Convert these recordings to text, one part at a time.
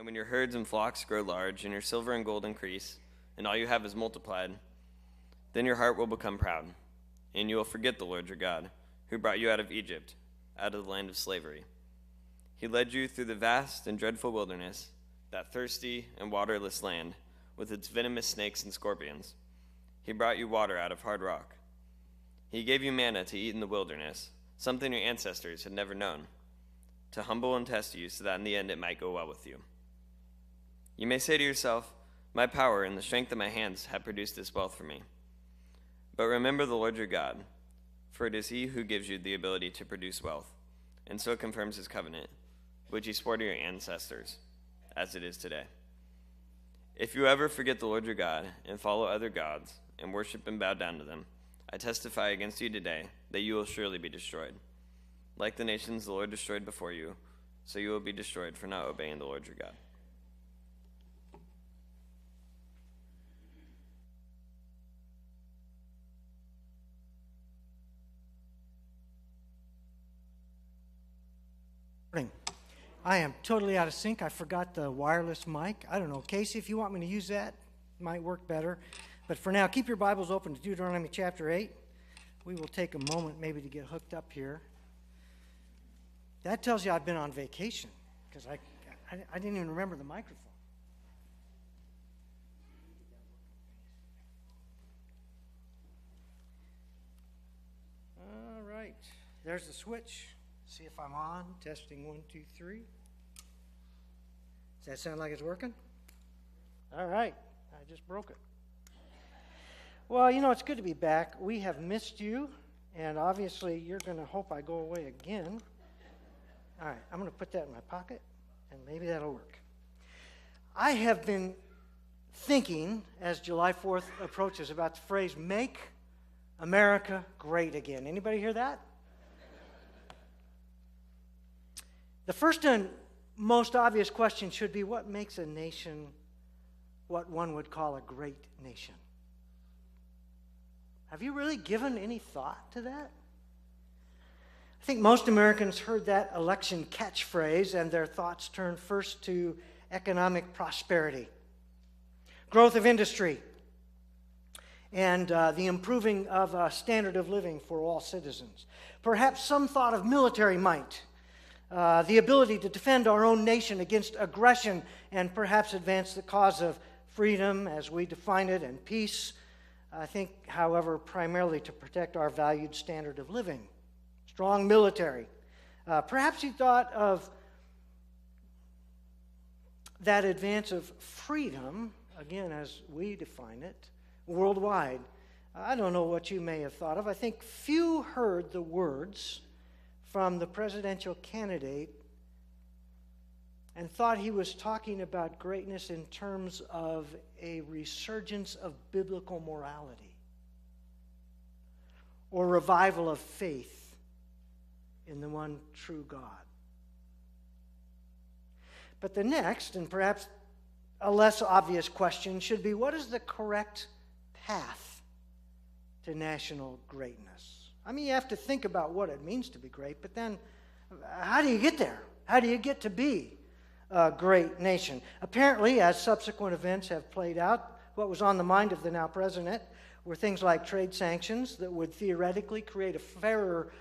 And when your herds and flocks grow large, and your silver and gold increase, and all you have is multiplied, then your heart will become proud, and you will forget the Lord your God, who brought you out of Egypt, out of the land of slavery. He led you through the vast and dreadful wilderness, that thirsty and waterless land, with its venomous snakes and scorpions. He brought you water out of hard rock. He gave you manna to eat in the wilderness, something your ancestors had never known, to humble and test you so that in the end it might go well with you. You may say to yourself, my power and the strength of my hands have produced this wealth for me. But remember the Lord your God, for it is he who gives you the ability to produce wealth, and so confirms his covenant, which he swore to your ancestors, as it is today. If you ever forget the Lord your God and follow other gods and worship and bow down to them, I testify against you today that you will surely be destroyed. Like the nations the Lord destroyed before you, so you will be destroyed for not obeying the Lord your God. I am totally out of sync. I forgot the wireless mic. I don't know. Casey, if you want me to use that, it might work better. But for now, keep your Bibles open to Deuteronomy chapter 8. We will take a moment maybe to get hooked up here. That tells you I've been on vacation, because I didn't even remember the microphone. All right. There's the switch. See if I'm on. Testing 1, 2, 3. Does that sound like it's working? All right. I just broke it. Well, you know, it's good to be back. We have missed you, and obviously you're going to hope I go away again. All right. I'm going to put that in my pocket, and maybe that'll work. I have been thinking, as July 4th approaches, about the phrase, make America great again. Anybody hear that? The first and most obvious question should be, what makes a nation what one would call a great nation? Have you really given any thought to that? I think most Americans heard that election catchphrase and their thoughts turned first to economic prosperity, growth of industry, and the improving of a standard of living for all citizens. Perhaps some thought of military might, the ability to defend our own nation against aggression and perhaps advance the cause of freedom as we define it and peace. I think, however, primarily to protect our valued standard of living. Strong military. Perhaps you thought of that advance of freedom, again, as we define it, worldwide. I don't know what you may have thought of. I think few heard the words from the presidential candidate and thought he was talking about greatness in terms of a resurgence of biblical morality or revival of faith in the one true God. But the next, and perhaps a less obvious question, should be, what is the correct path to national greatness? I mean, you have to think about what it means to be great, but then how do you get there? How do you get to be a great nation? Apparently, as subsequent events have played out, what was on the mind of the now president were things like trade sanctions that would theoretically create a fairer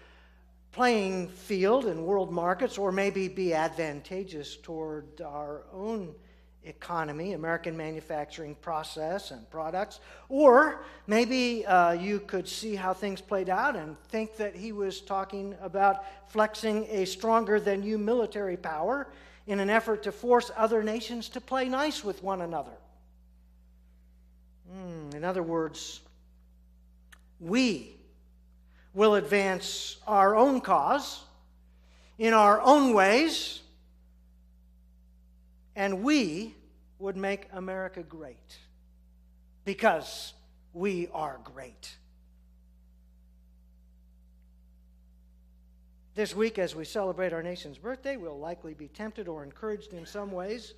playing field in world markets, or maybe be advantageous toward our own economy, American manufacturing process and products. Or maybe you could see how things played out and think that he was talking about flexing a stronger than you military power in an effort to force other nations to play nice with one another. In other words, we will advance our own cause in our own ways, and we would make America great because we are great. This week, as we celebrate our nation's birthday, we'll likely be tempted or encouraged in some ways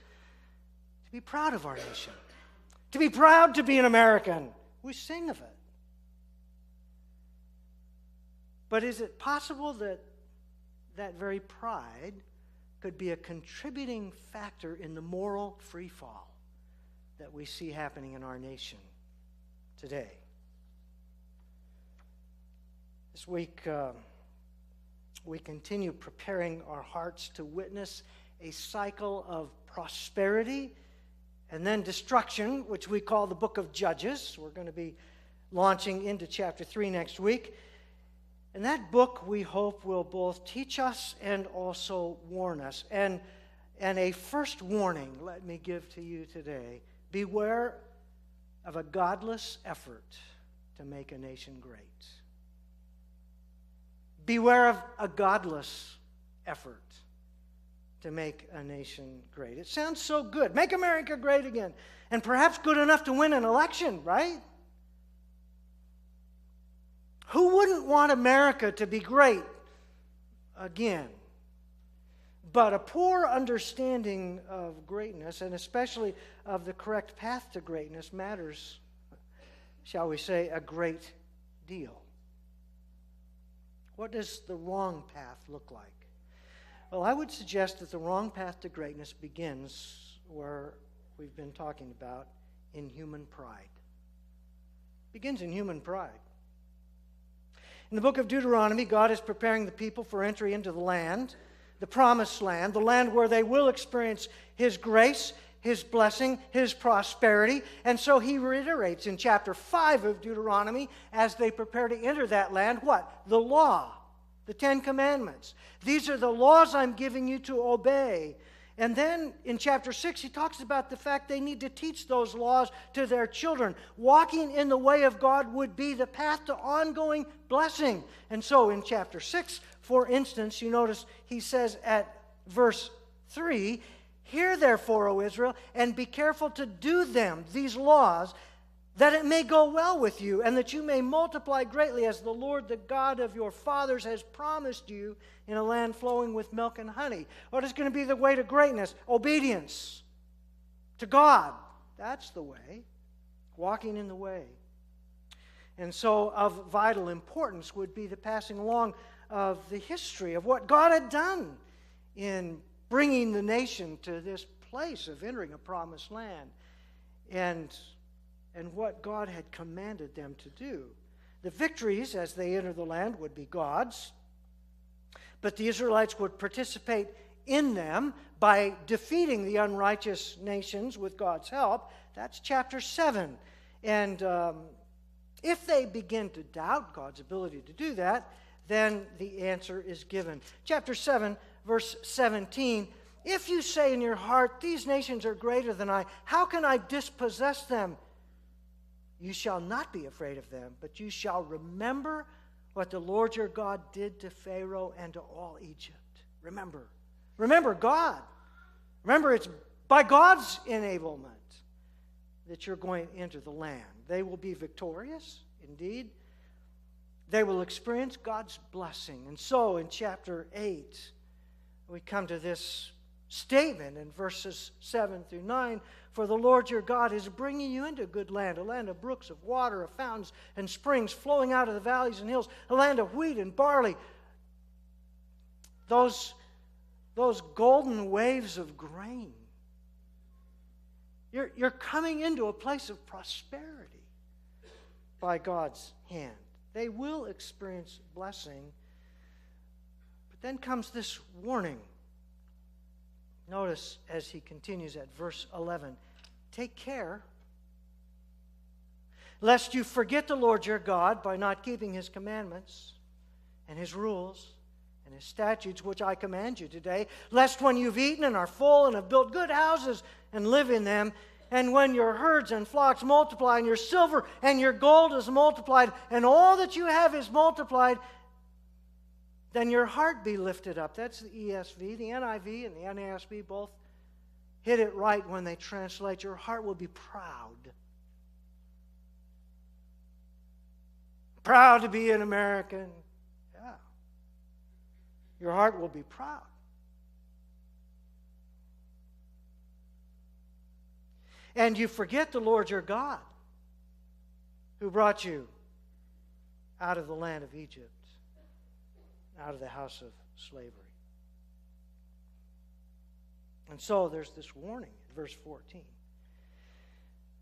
to be proud of our nation, to be proud to be an American. We sing of it. But is it possible that that very pride could be a contributing factor in the moral freefall that we see happening in our nation today. This week, we continue preparing our hearts to witness a cycle of prosperity and then destruction, which we call the book of Judges. We're going to be launching into chapter 3 next week. And that book, we hope, will both teach us and also warn us. And a first warning, let me give to you today. Beware of a godless effort to make a nation great. Beware of a godless effort to make a nation great. It sounds so good. Make America great again. And perhaps good enough to win an election, right? Who wouldn't want America to be great again? But a poor understanding of greatness, and especially of the correct path to greatness, matters, shall we say, a great deal. What does the wrong path look like? Well, I would suggest that the wrong path to greatness begins where we've been talking about, in human pride. It begins in human pride. In the book of Deuteronomy, God is preparing the people for entry into the land, the promised land, the land where they will experience His grace, His blessing, His prosperity. And so He reiterates in chapter 5 of Deuteronomy, as they prepare to enter that land, what? The law, the 10 Commandments. These are the laws I'm giving you to obey. And then in chapter 6, he talks about the fact they need to teach those laws to their children. Walking in the way of God would be the path to ongoing blessing. And so in chapter 6, for instance, you notice he says at verse 3, "Hear therefore, O Israel, and be careful to do them," these laws, "that it may go well with you, and that you may multiply greatly, as the Lord, the God of your fathers, has promised you, in a land flowing with milk and honey." What is going to be the way to greatness? Obedience to God. That's the way. Walking in the way. And so of vital importance would be the passing along of the history of what God had done in bringing the nation to this place of entering a promised land, and what God had commanded them to do. The victories as they enter the land would be God's, but the Israelites would participate in them by defeating the unrighteous nations with God's help. That's chapter 7. And if they begin to doubt God's ability to do that, then the answer is given. Chapter 7, verse 17, "If you say in your heart, 'These nations are greater than I, how can I dispossess them?' You shall not be afraid of them, but you shall remember what the Lord your God did to Pharaoh and to all Egypt." Remember. Remember God. Remember, it's by God's enablement that you're going to enter the land. They will be victorious, indeed. They will experience God's blessing. And so in chapter 8, we come to this statement in verses 7 through 9, "For the Lord your God is bringing you into a good land, a land of brooks of water, of fountains and springs flowing out of the valleys and hills, a land of wheat and barley." Those golden waves of grain. You're coming into a place of prosperity by God's hand. They will experience blessing. But then comes this warning. Notice as he continues at verse 11, "Take care, lest you forget the Lord your God by not keeping His commandments and His rules and His statutes, which I command you today, lest when you've eaten and are full and have built good houses and live in them, and when your herds and flocks multiply, and your silver and your gold is multiplied, and all that you have is multiplied, then your heart be lifted up." That's the ESV. The NIV and the NASB both hit it right when they translate, "Your heart will be proud." Proud to be an American. Yeah. Your heart will be proud. "And you forget the Lord your God, who brought you out of the land of Egypt, out of the house of slavery." And so there's this warning in verse 14.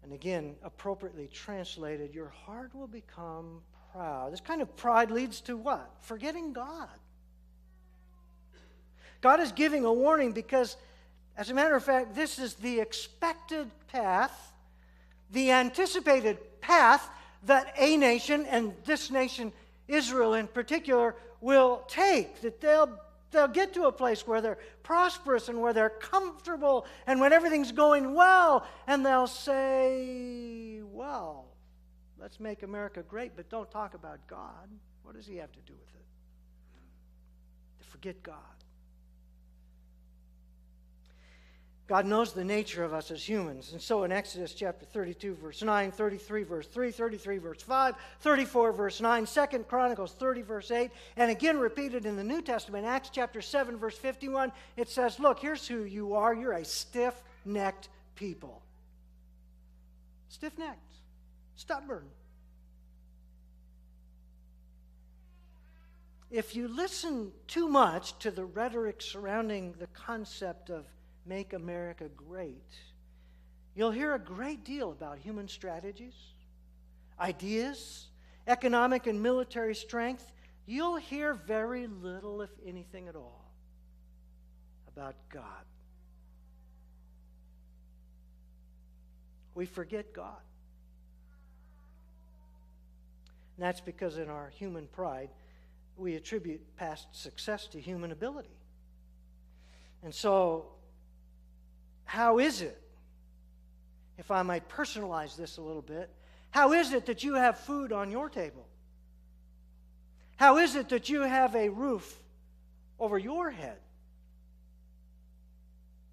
And again, appropriately translated, your heart will become proud. This kind of pride leads to what? Forgetting God. God is giving a warning because, as a matter of fact, this is the expected path, the anticipated path that a nation, and this nation, Israel in particular, will take. That they'll get to a place where they're prosperous and where they're comfortable and when everything's going well, and they'll say, well, let's make America great, but don't talk about God. What does he have to do with it? To forget God. God knows the nature of us as humans. And so in Exodus chapter 32, verse 9, 33, verse 3, 33, verse 5, 34, verse 9, 2 Chronicles 30, verse 8, and again repeated in the New Testament, Acts chapter 7, verse 51, it says, look, here's who you are. You're a stiff-necked people. Stiff-necked. Stubborn. If you listen too much to the rhetoric surrounding the concept of make America great, you'll hear a great deal about human strategies, ideas, economic and military strength. You'll hear very little, if anything at all, about God. We forget God. And that's because in our human pride, we attribute past success to human ability. And so, how is it, if I might personalize this a little bit, how is it that you have food on your table? How is it that you have a roof over your head?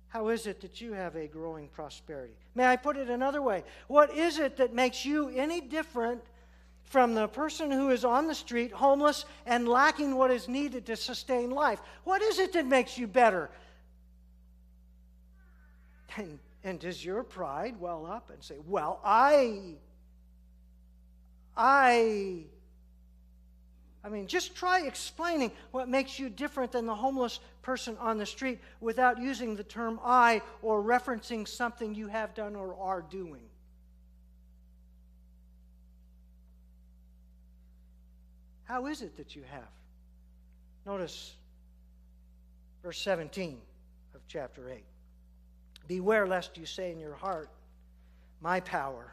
How is it that you have a growing prosperity? May I put it another way? What is it that makes you any different from the person who is on the street, homeless, and lacking what is needed to sustain life? What is it that makes you better? And does your pride well up and say, well, I mean, just try explaining what makes you different than the homeless person on the street without using the term I or referencing something you have done or are doing. How is it that you have? Notice verse 17 of chapter 8. Beware lest you say in your heart, my power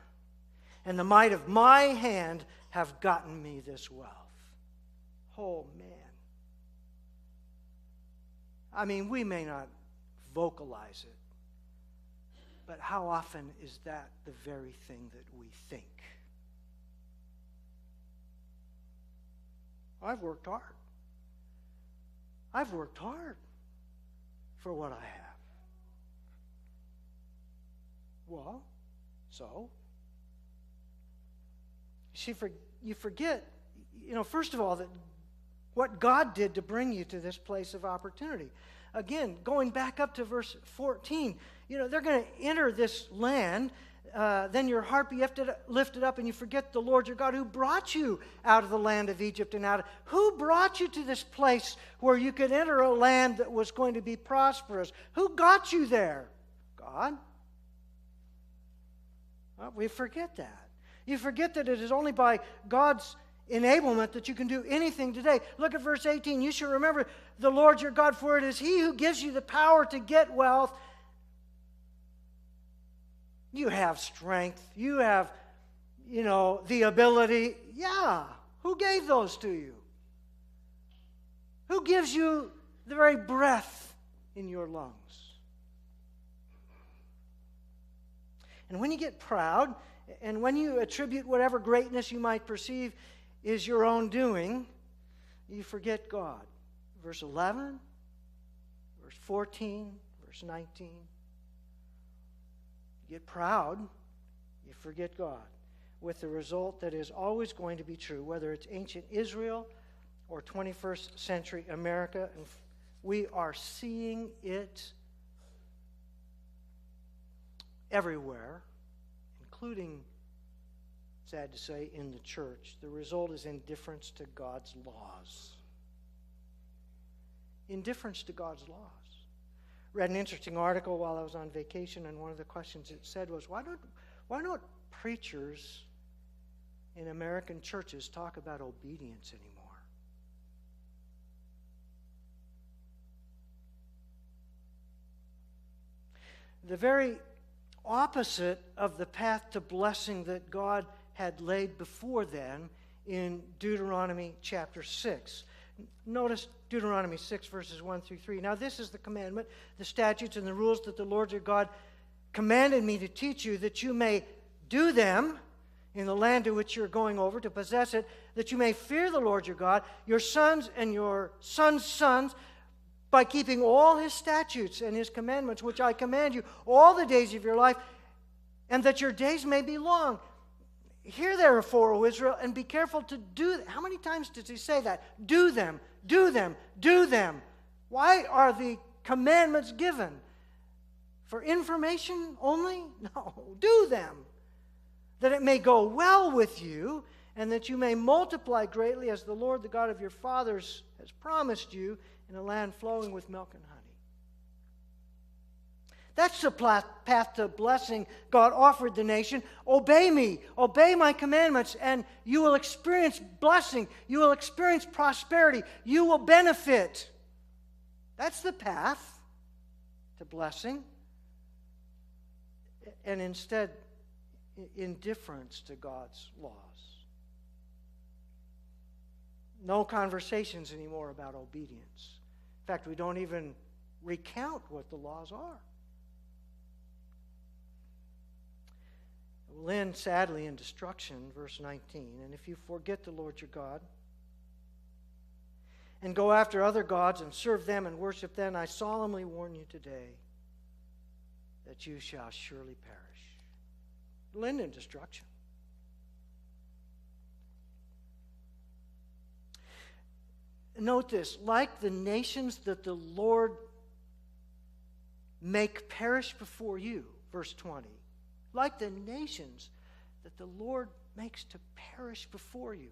and the might of my hand have gotten me this wealth. Oh, man. I mean, we may not vocalize it, but how often is that the very thing that we think? I've worked hard. I've worked hard for what I have. Well, so? You forget, first of all, that what God did to bring you to this place of opportunity. Again, going back up to verse 14, they're going to enter this land. Then your heart be lifted up and you forget the Lord your God who brought you out of the land of Egypt who brought you to this place where you could enter a land that was going to be prosperous. Who got you there? God. Well, we forget that. You forget that it is only by God's enablement that you can do anything today. Look at verse 18. You should remember the Lord your God, for it is He who gives you the power to get wealth. You have strength. You have, the ability. Yeah. Who gave those to you? Who gives you the very breath in your lungs? And when you get proud, and when you attribute whatever greatness you might perceive is your own doing, you forget God. Verse 11, verse 14, verse 19. You get proud, you forget God, with the result that is always going to be true, whether it's ancient Israel or 21st century America. And we are seeing it everywhere, including, sad to say, in the church. The result is indifference to God's laws. Indifference to God's laws. read an interesting article while I was on vacation, and one of the questions it said was, why don't preachers in American churches talk about obedience anymore? The very opposite of the path to blessing that God had laid before them in Deuteronomy chapter 6. Notice Deuteronomy 6, verses 1 through 3. Now this is the commandment, the statutes, and the rules that the Lord your God commanded me to teach you, that you may do them in the land to which you're going over to possess it, that you may fear the Lord your God, your sons and your sons' sons, by keeping all his statutes and his commandments, which I command you all the days of your life, and that your days may be long. Hear therefore, O Israel, and be careful to do them. How many times does he say that? Do them, do them, do them. Why are the commandments given? For information only? No, do them. That it may go well with you, and that you may multiply greatly as the Lord, the God of your fathers, has promised you, in a land flowing with milk and honey. That's the path to blessing God offered the nation. Obey me, obey my commandments, and you will experience blessing. You will experience prosperity. You will benefit. That's the path to blessing. And instead, indifference to God's laws. No conversations anymore about obedience. In fact, we don't even recount what the laws are. It will end sadly in destruction, verse 19. And if you forget the Lord your God and go after other gods and serve them and worship them, I solemnly warn you today that you shall surely perish. It will end in destruction. Note this, like the nations that the Lord make perish before you, verse 20, like the nations that the Lord makes to perish before you.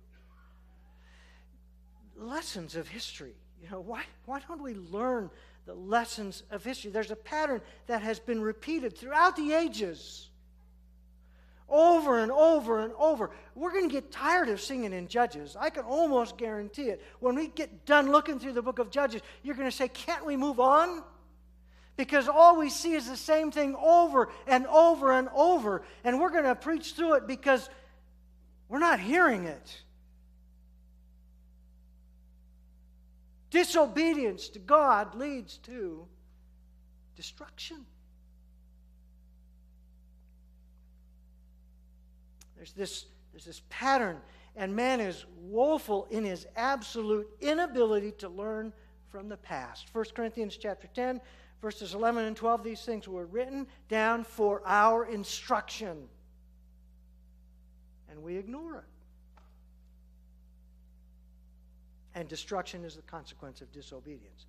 Lessons of history. Why don't we learn the lessons of history? There's a pattern that has been repeated throughout the ages. Over and over and over. We're going to get tired of singing in Judges. I can almost guarantee it. When we get done looking through the book of Judges, you're going to say, can't we move on? Because all we see is the same thing over and over and over. And we're going to preach through it because we're not hearing it. Disobedience to God leads to destruction. There's this pattern, and man is woeful in his absolute inability to learn from the past. 1 Corinthians chapter 10, verses 11 and 12, these things were written down for our instruction. And we ignore it. And destruction is the consequence of disobedience.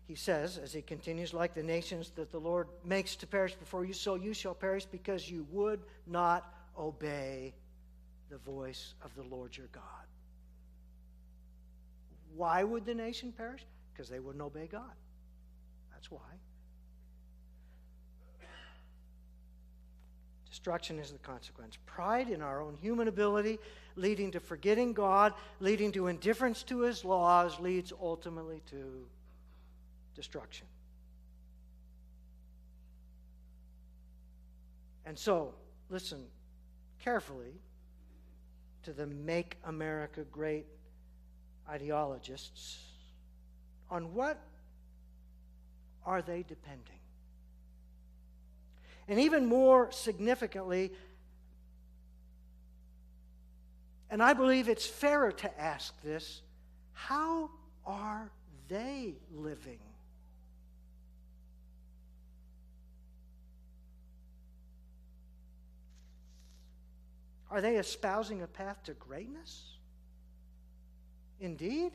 He says, as he continues, like the nations that the Lord makes to perish before you, so you shall perish because you would not obey the voice of the Lord your God. Why would the nation perish? Because they wouldn't obey God. That's why. Destruction is the consequence. Pride in our own human ability, leading to forgetting God, leading to indifference to his laws, leads ultimately to destruction. And so, listen carefully to the Make America Great ideologists. On what are they depending? And even more significantly, and I believe it's fairer to ask this, how are they living? Are they espousing a path to greatness? Indeed?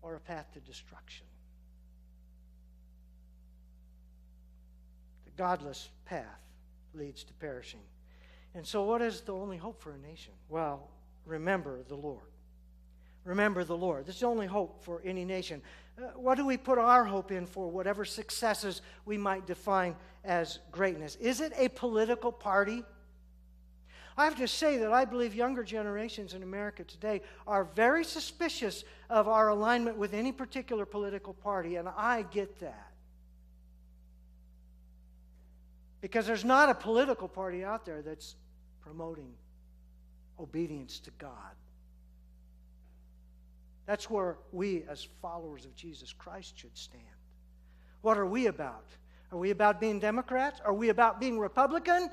Or a path to destruction? The godless path leads to perishing. And so what is the only hope for a nation? Well, remember the Lord. Remember the Lord. This is the only hope for any nation. What do we put our hope in for whatever successes we might define as greatness? Is it a political party? I have to say that I believe younger generations in America today are very suspicious of our alignment with any particular political party, and I get that. Because there's not a political party out there that's promoting obedience to God. That's where we, as followers of Jesus Christ, should stand. What are we about? Are we about being Democrats? Are we about being Republican?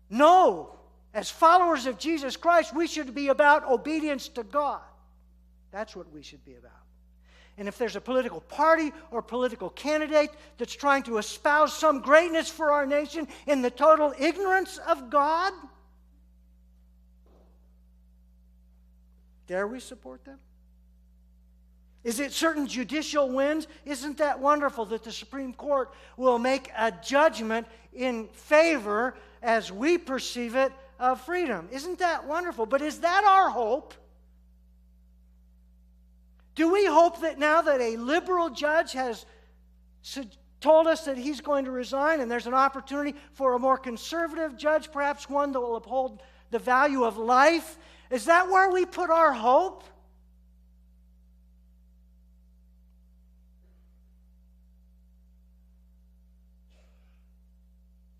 No. As followers of Jesus Christ, we should be about obedience to God. That's what we should be about. And if there's a political party or political candidate that's trying to espouse some greatness for our nation in the total ignorance of God, dare we support them? Is it certain judicial wins? Isn't that wonderful that the Supreme Court will make a judgment in favor, as we perceive it, of freedom? Isn't that wonderful? But is that our hope? Do we hope that now that a liberal judge has told us that he's going to resign and there's an opportunity for a more conservative judge, perhaps one that will uphold the value of life? Is that where we put our hope?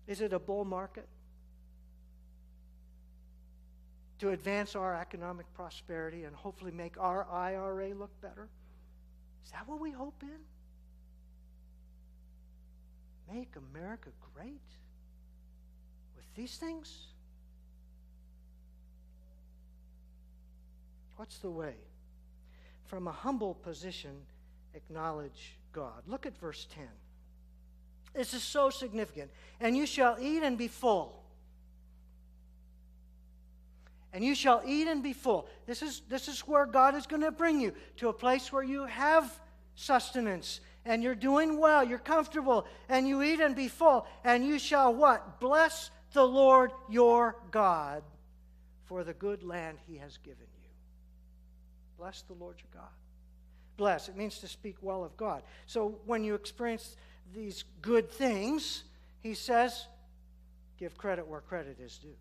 Is it a bull market to advance our economic prosperity and hopefully make our IRA look better? Is that what we hope in? Make America great with these things? What's the way? From a humble position, acknowledge God. Look at verse 10. This is so significant. And you shall eat and be full. And you shall eat and be full. This is where God is going to bring you, to a place where you have sustenance and you're doing well, you're comfortable, and you eat and be full. And you shall what? Bless the Lord your God for the good land he has given you. Bless the Lord your God. Bless, it means to speak well of God. So when you experience these good things, he says, give credit where credit is due.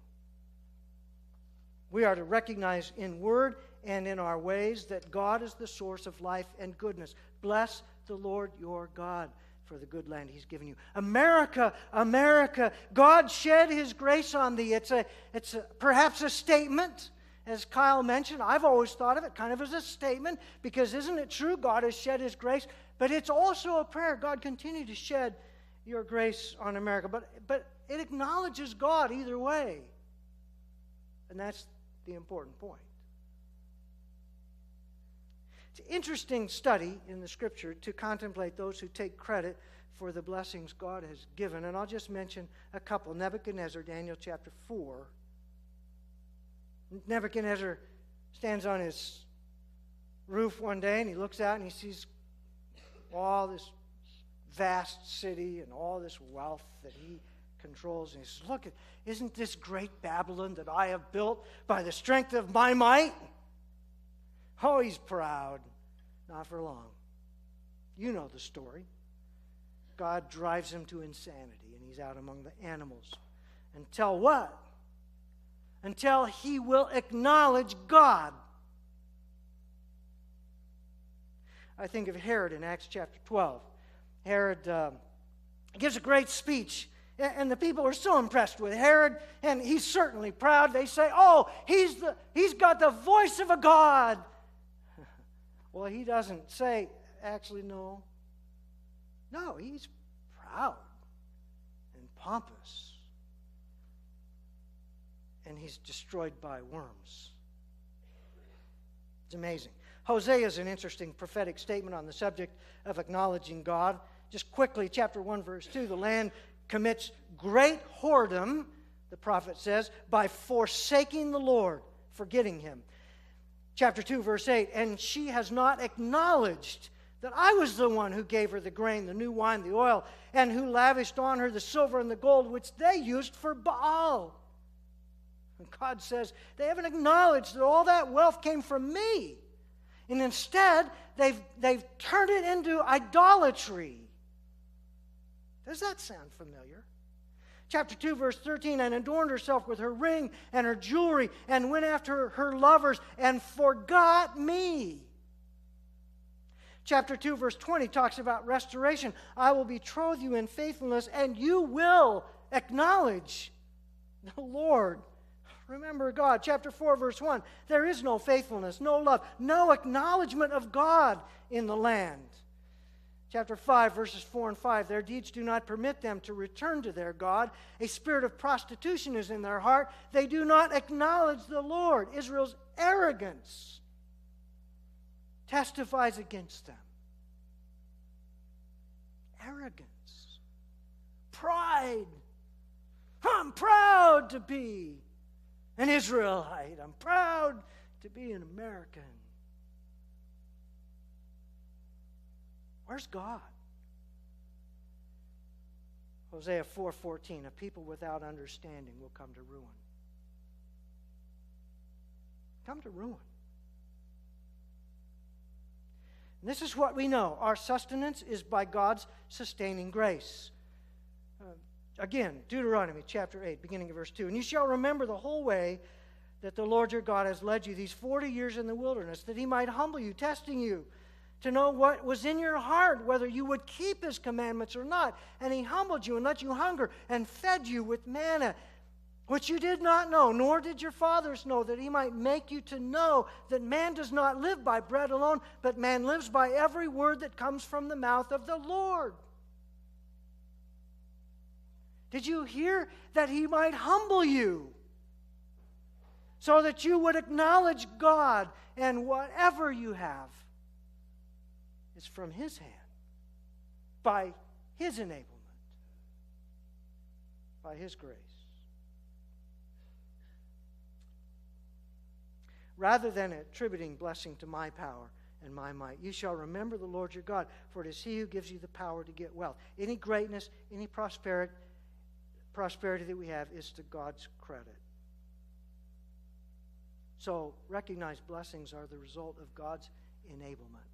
We are to recognize in word and in our ways that God is the source of life and goodness. Bless the Lord your God for the good land he's given you. America, America, God shed his grace on thee. It's perhaps a statement. As Kyle mentioned, I've always thought of it kind of as a statement, because isn't it true? God has shed his grace. But it's also a prayer. God, continue to shed your grace on America. But it acknowledges God either way. And that's the important point. It's an interesting study in the Scripture to contemplate those who take credit for the blessings God has given. And I'll just mention a couple. Nebuchadnezzar, Daniel chapter 4. Nebuchadnezzar stands on his roof one day and he looks out and he sees all this vast city and all this wealth that he controls. And he says, look, isn't this great Babylon that I have built by the strength of my might? Oh, he's proud. Not for long. You know the story. God drives him to insanity and he's out among the animals. Until what? Until he will acknowledge God. I think of Herod in Acts chapter 12. Herod gives a great speech, and the people are so impressed with Herod, and he's certainly proud. They say, oh, he's got the voice of a god. Well, he doesn't say, actually, no. No, he's proud and pompous. And he's destroyed by worms. It's amazing. Hosea is an interesting prophetic statement on the subject of acknowledging God. Just quickly, chapter 1, verse 2, the land commits great whoredom, the prophet says, by forsaking the Lord, forgetting him. Chapter 2, verse 8, and she has not acknowledged that I was the one who gave her the grain, the new wine, the oil, and who lavished on her the silver and the gold, which they used for Baal. And God says, they haven't acknowledged that all that wealth came from me. And instead, they've turned it into idolatry. Does that sound familiar? Chapter 2, verse 13, and adorned herself with her ring and her jewelry, and went after her lovers, and forgot me. Chapter 2, verse 20 talks about restoration. I will betroth you in faithfulness, and you will acknowledge the Lord. Remember God. Chapter 4, verse 1, there is no faithfulness, no love, no acknowledgement of God in the land. Chapter 5, verses 4 and 5, their deeds do not permit them to return to their God. A spirit of prostitution is in their heart. They do not acknowledge the Lord. Israel's arrogance testifies against them. Arrogance. Pride. I'm proud to be an Israelite. I'm proud to be an American. Where's God? Hosea 4:14, a people without understanding will come to ruin. Come to ruin. And this is what we know. Our sustenance is by God's sustaining grace. Again, Deuteronomy chapter 8, beginning of verse 2. And you shall remember the whole way that the Lord your God has led you these 40 years in the wilderness, that he might humble you, testing you, to know what was in your heart, whether you would keep his commandments or not. And he humbled you and let you hunger and fed you with manna, which you did not know, nor did your fathers know, that he might make you to know that man does not live by bread alone, but man lives by every word that comes from the mouth of the Lord. Did you hear that he might humble you so that you would acknowledge God, and whatever you have is from his hand, by his enablement, by his grace. Rather than attributing blessing to my power and my might, you shall remember the Lord your God, for it is he who gives you the power to get wealth. Any greatness, any prosperity that we have is to God's credit. So recognize blessings are the result of God's enablement.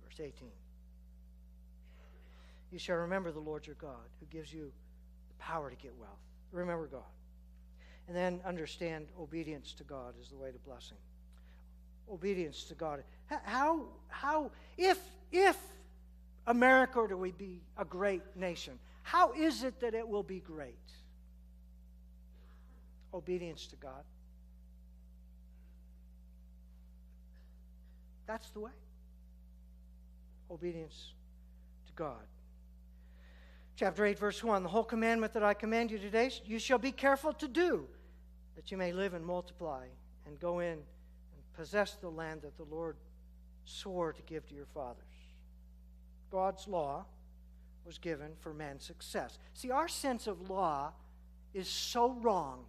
Verse 18. You shall remember the Lord your God, who gives you the power to get wealth. Remember God. And then understand obedience to God is the way to blessing. Obedience to God. If America were to be a great nation, how is it that it will be great? Obedience to God. That's the way. Obedience to God. Chapter 8, verse 1, the whole commandment that I command you today, you shall be careful to do, that you may live and multiply and go in and possess the land that the Lord swore to give to your fathers. God's law was given for man's success. See, our sense of law is so wrong.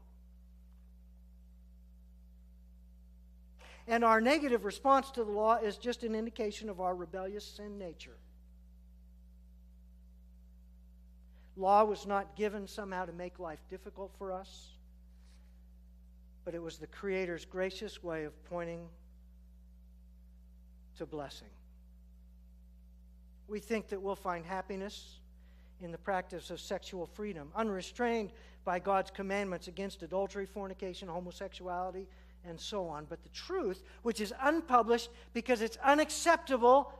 And our negative response to the law is just an indication of our rebellious sin nature. Law was not given somehow to make life difficult for us, but it was the Creator's gracious way of pointing to blessing. We think that we'll find happiness in the practice of sexual freedom, unrestrained by God's commandments against adultery, fornication, homosexuality, and so on. But the truth, which is unpublished because it's unacceptable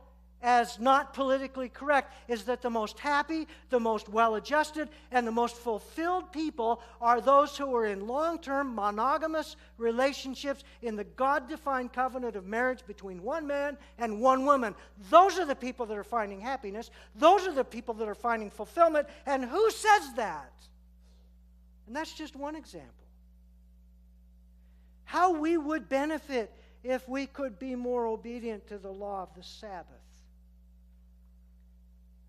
as not politically correct, is that the most happy, the most well-adjusted, and the most fulfilled people are those who are in long-term monogamous relationships in the God-defined covenant of marriage between one man and one woman. Those are the people that are finding happiness. Those are the people that are finding fulfillment. And who says that? And that's just one example. How we would benefit if we could be more obedient to the law of the Sabbath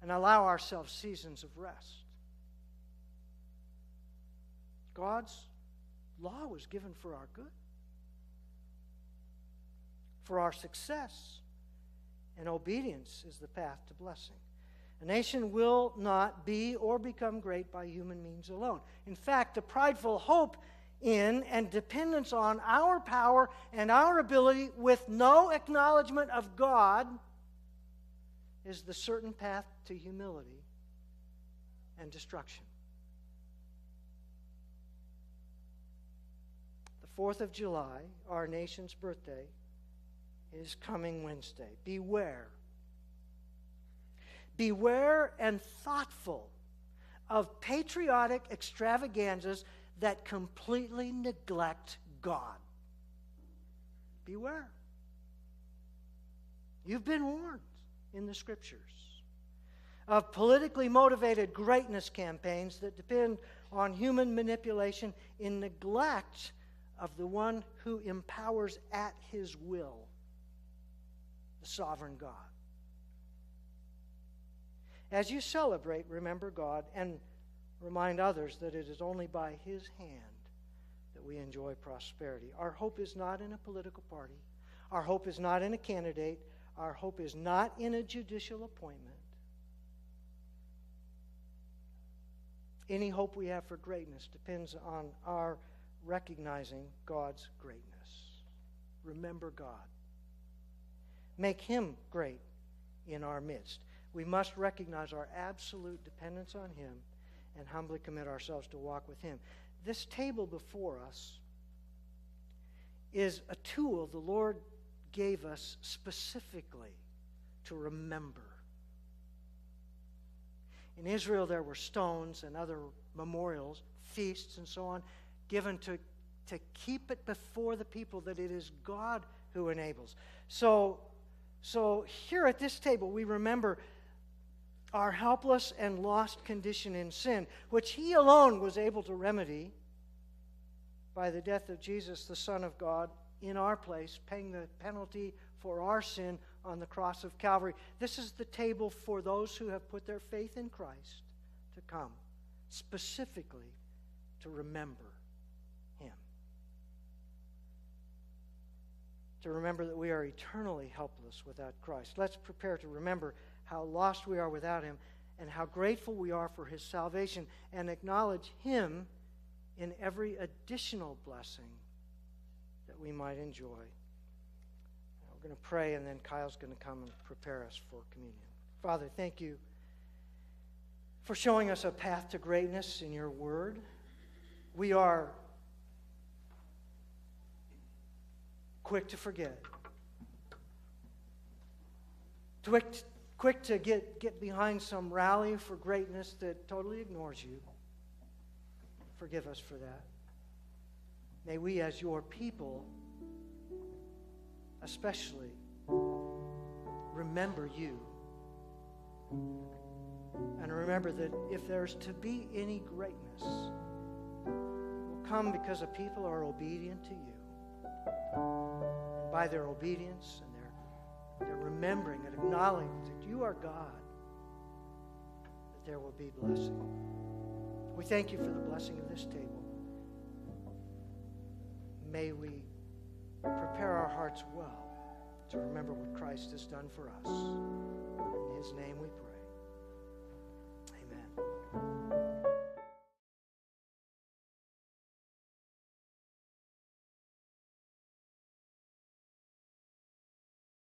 and allow ourselves seasons of rest. God's law was given for our good, for our success, and obedience is the path to blessing. A nation will not be or become great by human means alone. In fact, the prideful hope in and dependence on our power and our ability with no acknowledgement of God is the certain path to humility and destruction. The 4th of July, our nation's birthday, is coming Wednesday. Beware. Beware and thoughtful of patriotic extravaganzas that completely neglect God. Beware. You've been warned in the Scriptures of politically motivated greatness campaigns that depend on human manipulation in neglect of the one who empowers at His will, the sovereign God. As you celebrate, remember God and remind others that it is only by His hand that we enjoy prosperity. Our hope is not in a political party. Our hope is not in a candidate. Our hope is not in a judicial appointment. Any hope we have for greatness depends on our recognizing God's greatness. Remember God. Make Him great in our midst. We must recognize our absolute dependence on Him and humbly commit ourselves to walk with Him. This table before us is a tool the Lord gave us specifically to remember. In Israel, there were stones and other memorials, feasts and so on, given to keep it before the people that it is God who enables. So here at this table, we remember our helpless and lost condition in sin, which He alone was able to remedy by the death of Jesus, the Son of God, in our place, paying the penalty for our sin on the cross of Calvary. This is the table for those who have put their faith in Christ to come, specifically to remember Him. To remember that we are eternally helpless without Christ. Let's prepare to remember how lost we are without Him and how grateful we are for His salvation, and acknowledge Him in every additional blessing that we might enjoy. We're going to pray, and then Kyle's going to come and prepare us for communion. Father, thank You for showing us a path to greatness in Your Word. We are quick to forget, quick to get behind some rally for greatness that totally ignores You. Forgive us for that. May we, as Your people, especially, remember You. And remember that if there's to be any greatness, it will come because a people are obedient to You. And by their obedience and their remembering and acknowledging that You are God, that there will be blessing. We thank You for the blessing of this table. May we prepare our hearts well to remember what Christ has done for us. In His name we pray. Amen.